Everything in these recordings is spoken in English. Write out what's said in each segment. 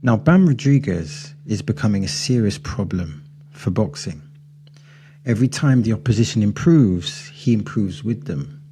Now, Bam Rodriguez is becoming a serious problem for boxing. Every time the opposition improves, he improves with them.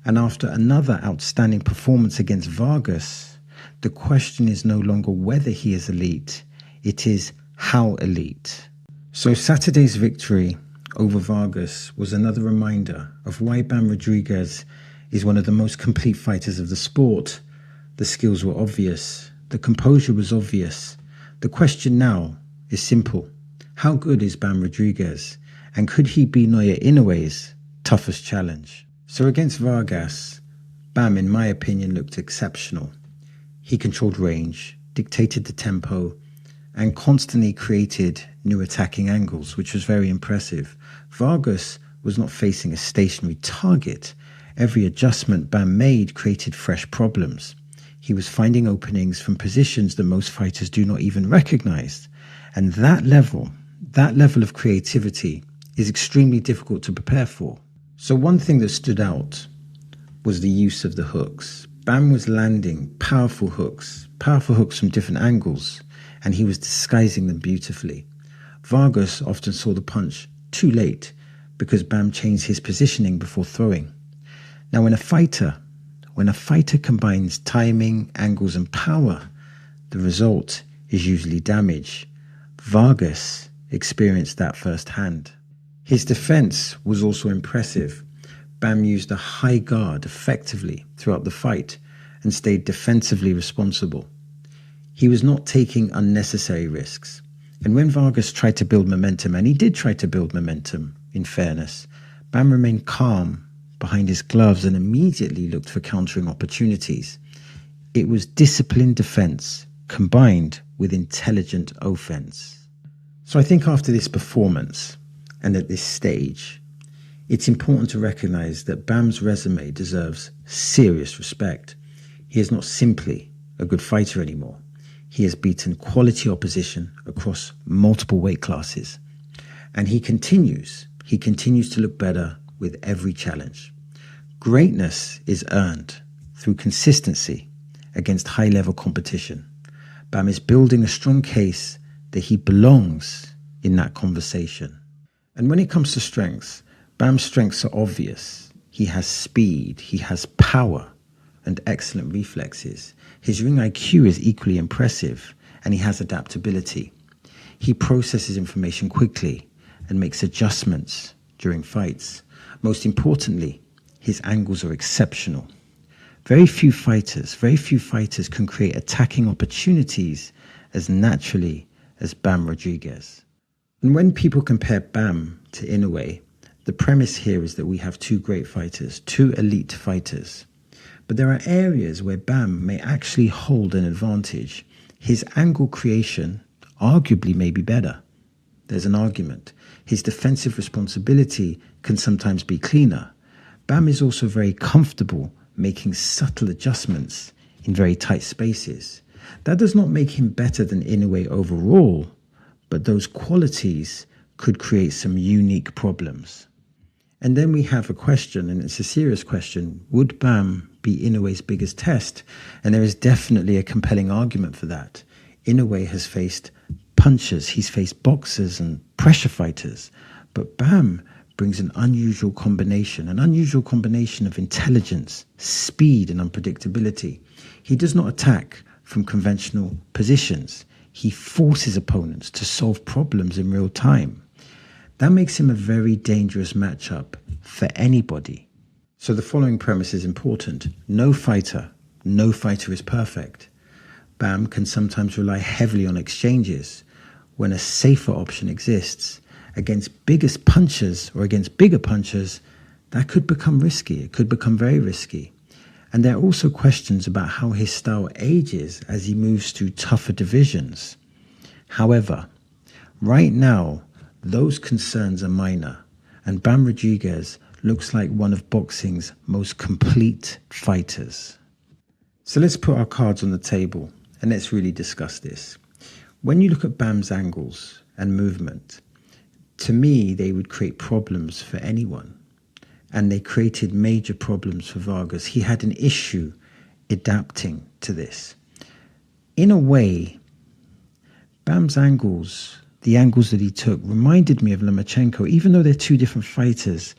And after another outstanding performance against Vargas, the question is no longer whether he is elite, it is how elite. So Saturday's victory over Vargas was another reminder of why Bam Rodriguez is one of the most complete fighters of the sport. The skills were obvious. The composure was obvious. The question now is simple. How good is Bam Rodriguez? And could he be Naoya Inoue's toughest challenge? So against Vargas, Bam, in my opinion, looked exceptional. He controlled range, dictated the tempo, and constantly created new attacking angles, which was very impressive. Vargas was not facing a stationary target. Every adjustment Bam made created fresh problems. He was finding openings from positions that most fighters do not even recognize. And that level of creativity is extremely difficult to prepare for. So one thing that stood out was the use of the hooks. Bam was landing powerful hooks from different angles, and he was disguising them beautifully. Vargas often saw the punch too late because Bam changed his positioning before throwing. Now, when a fighter combines timing, angles, and power, the result is usually damage. Vargas experienced that firsthand. His defense was also impressive. Bam used a high guard effectively throughout the fight and stayed defensively responsible. He was not taking unnecessary risks. And when Vargas tried to build momentum, and he did try to build momentum, in fairness, Bam remained calm behind his gloves and immediately looked for countering opportunities. It was disciplined defense combined with intelligent offense. So I think after this performance and at this stage, it's important to recognize that Bam's resume deserves serious respect. He is not simply a good fighter anymore. He has beaten quality opposition across multiple weight classes. And he continues to look better with every challenge. Greatness is earned through consistency against high-level competition. Bam is building a strong case that he belongs in that conversation. And when it comes to strengths, Bam's strengths are obvious. He has speed, he has power, and excellent reflexes. His ring IQ is equally impressive, and he has adaptability. He processes information quickly and makes adjustments during fights. Most importantly, his angles are exceptional. Very few fighters can create attacking opportunities as naturally as Bam Rodriguez. And when people compare Bam to Inoue, the premise here is that we have two great fighters, two elite fighters. But there are areas where Bam may actually hold an advantage. His angle creation arguably may be better. There's an argument. His defensive responsibility can sometimes be cleaner. Bam is also very comfortable making subtle adjustments in very tight spaces. That does not make him better than Inoue overall, but those qualities could create some unique problems. And then we have a question, and it's a serious question. Would Bam be Inoue's biggest test? And there is definitely a compelling argument for that. Inoue has faced punchers, he's faced boxers and pressure fighters, but Bam brings an unusual combination of intelligence, speed, and unpredictability. He does not attack from conventional positions. He forces opponents to solve problems in real time. That makes him a very dangerous matchup for anybody. So the following premise is important. No fighter is perfect. Bam can sometimes rely heavily on exchanges when a safer option exists. Against biggest punchers or against bigger punchers, that could become risky. It could become very risky. And there are also questions about how his style ages as he moves through tougher divisions. However, right now, those concerns are minor, and Bam Rodriguez looks like one of boxing's most complete fighters. So let's put our cards on the table and let's really discuss this. When you look at Bam's angles and movement, to me, they would create problems for anyone. And they created major problems for Vargas. He had an issue adapting to this. In a way, Bam's angles, the angles that he took, reminded me of Lomachenko. Even though they're two different fighters,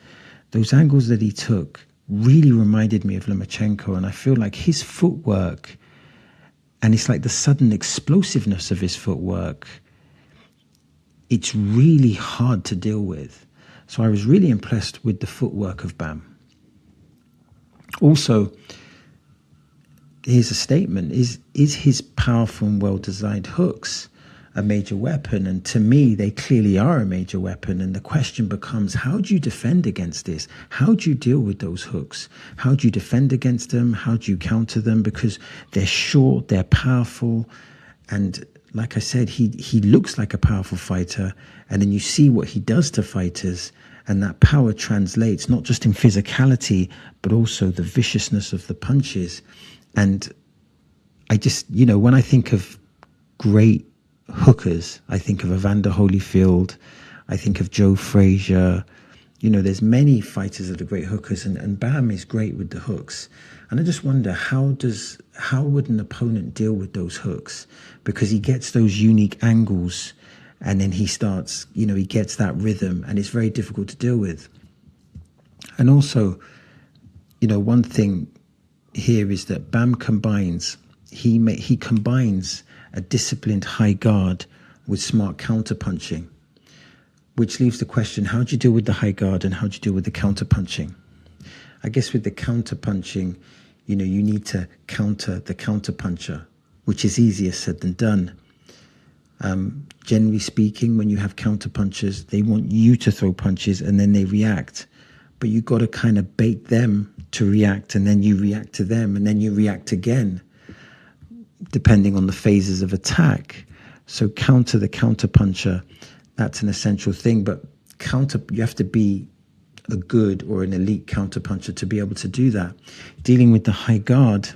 those angles that he took really reminded me of Lomachenko. And I feel like his footwork, and it's like the sudden explosiveness of his footwork, it's really hard to deal with. So I was really impressed with the footwork of Bam. Also, here's a statement: is his powerful and well-designed hooks a major weapon? And to me, they clearly are a major weapon. And the question becomes, how do you defend against this? How do you deal with those hooks? How do you defend against them? How do you counter them? Because they're short, they're powerful, and like I said, he looks like a powerful fighter, and then you see what he does to fighters, and that power translates not just in physicality, but also the viciousness of the punches. And I just, when I think of great hookers, I think of Evander Holyfield, I think of Joe Frazier. There's many fighters that are great hookers, and Bam is great with the hooks. And I just wonder, how would an opponent deal with those hooks? Because he gets those unique angles, and then he starts, he gets that rhythm, and it's very difficult to deal with. And also, one thing here is that Bam combines, he combines a disciplined high guard with smart counter-punching, which leaves the question, how do you deal with the high guard and how do you deal with the counter-punching? I guess with the counter-punching, you need to counter the counter-puncher, which is easier said than done. Generally speaking, when you have counter-punchers, they want you to throw punches and then they react. But you've got to kind of bait them to react, and then you react to them, and then you react again, depending on the phases of attack. So counter the counter-puncher, that's an essential thing. But you have to be a good or an elite counter-puncher to be able to do that. Dealing with the high guard,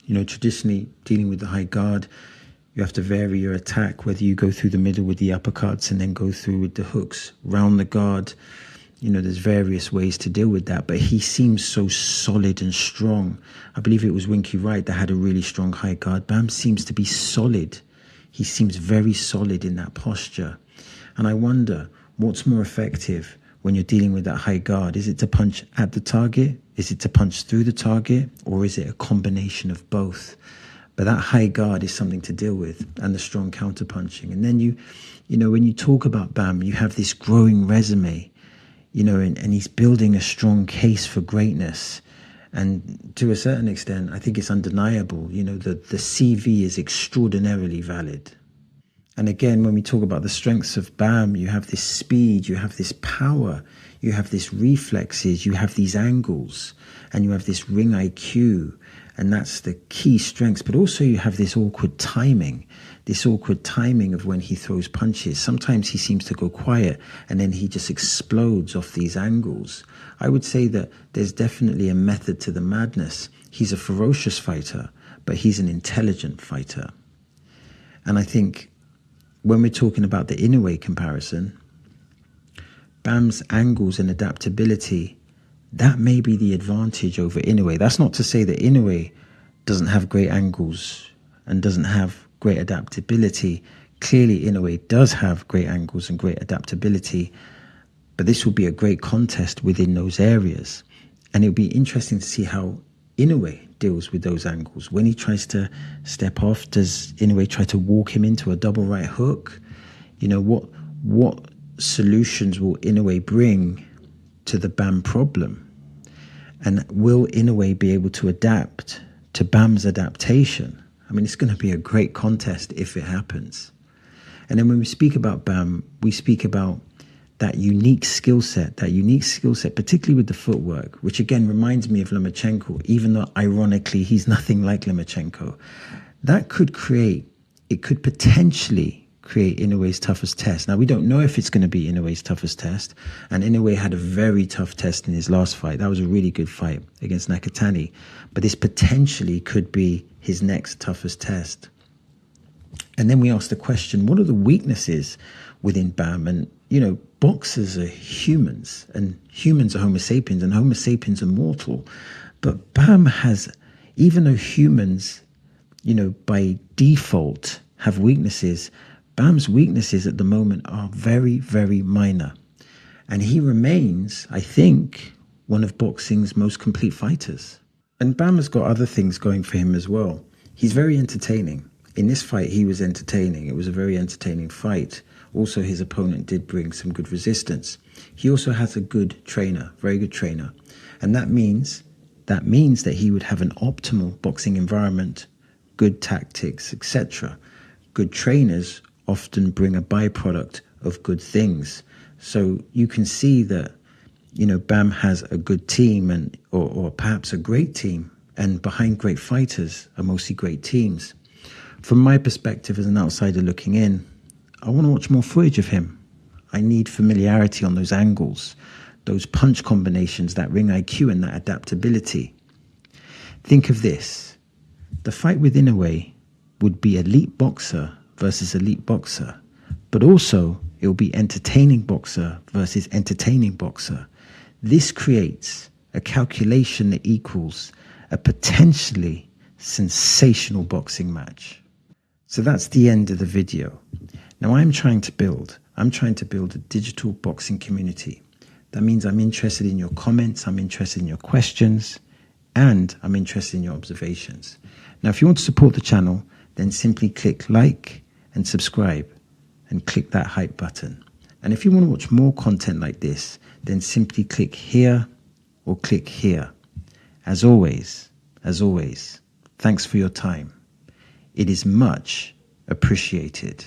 traditionally dealing with the high guard, you have to vary your attack, whether you go through the middle with the uppercuts and then go through with the hooks, round the guard. There's various ways to deal with that, but he seems so solid and strong. I believe it was Winky Wright that had a really strong high guard. Bam seems to be solid. He seems very solid in that posture. And I wonder, what's more effective when you're dealing with that high guard? Is it to punch at the target? Is it to punch through the target? Or is it a combination of both? But that high guard is something to deal with, and the strong counter punching. And then when you talk about Bam, you have this growing resume. And he's building a strong case for greatness. And to a certain extent, I think it's undeniable. The CV is extraordinarily valid. And again, when we talk about the strengths of Bam, you have this speed, you have this power, you have this reflexes, you have these angles, and you have this ring IQ. And that's the key strengths. But also you have this awkward timing of when he throws punches. Sometimes he seems to go quiet and then he just explodes off these angles. I would say that there's definitely a method to the madness. He's a ferocious fighter, but he's an intelligent fighter. And I think when we're talking about the Inoue comparison, Bam's angles and adaptability, that may be the advantage over Inoue. That's not to say that Inoue doesn't have great angles and doesn't have great adaptability. Clearly, Inoue does have great angles and great adaptability, but this will be a great contest within those areas. And it'll be interesting to see how Inoue deals with those angles. When he tries to step off, does Inoue try to walk him into a double right hook? What solutions will Inoue bring to the Bam problem? And will Inoue be able to adapt to Bam's adaptation? I mean, it's going to be a great contest if it happens. And then when we speak about Bam, we speak about that unique skill set, particularly with the footwork, which again reminds me of Lomachenko, even though ironically he's nothing like Lomachenko. That could potentially create Inoue's toughest test. Now, we don't know if it's going to be Inoue's toughest test, and Inoue had a very tough test in his last fight. That was a really good fight against Nakatani, but this potentially could be his next toughest test. And then we ask the question, what are the weaknesses within Bam? And, boxers are humans, and humans are Homo sapiens, and Homo sapiens are mortal. But Bam has, even though humans, by default have weaknesses, Bam's weaknesses at the moment are very, very minor. And he remains, I think, one of boxing's most complete fighters. And Bam has got other things going for him as well. He's very entertaining. In this fight, he was entertaining. It was a very entertaining fight. Also, his opponent did bring some good resistance. He also has a good trainer, very good trainer. And that means that he would have an optimal boxing environment, good tactics, etc. Good trainers often bring a byproduct of good things. So you can see that, Bam has a good team or perhaps a great team, and behind great fighters are mostly great teams. From my perspective as an outsider looking in, I want to watch more footage of him. I need familiarity on those angles, those punch combinations, that ring IQ and that adaptability. Think of this. The fight with Inoue would be elite boxer versus elite boxer, but also it will be entertaining boxer versus entertaining boxer. This creates a calculation that equals a potentially sensational boxing match. So that's the end of the video. Now I'm trying to build a digital boxing community. That means I'm interested in your comments, I'm interested in your questions, and I'm interested in your observations. Now, if you want to support the channel, then simply click like and subscribe and click that hype button. And if you want to watch more content like this, then simply click here or click here. As always, thanks for your time. It is much appreciated.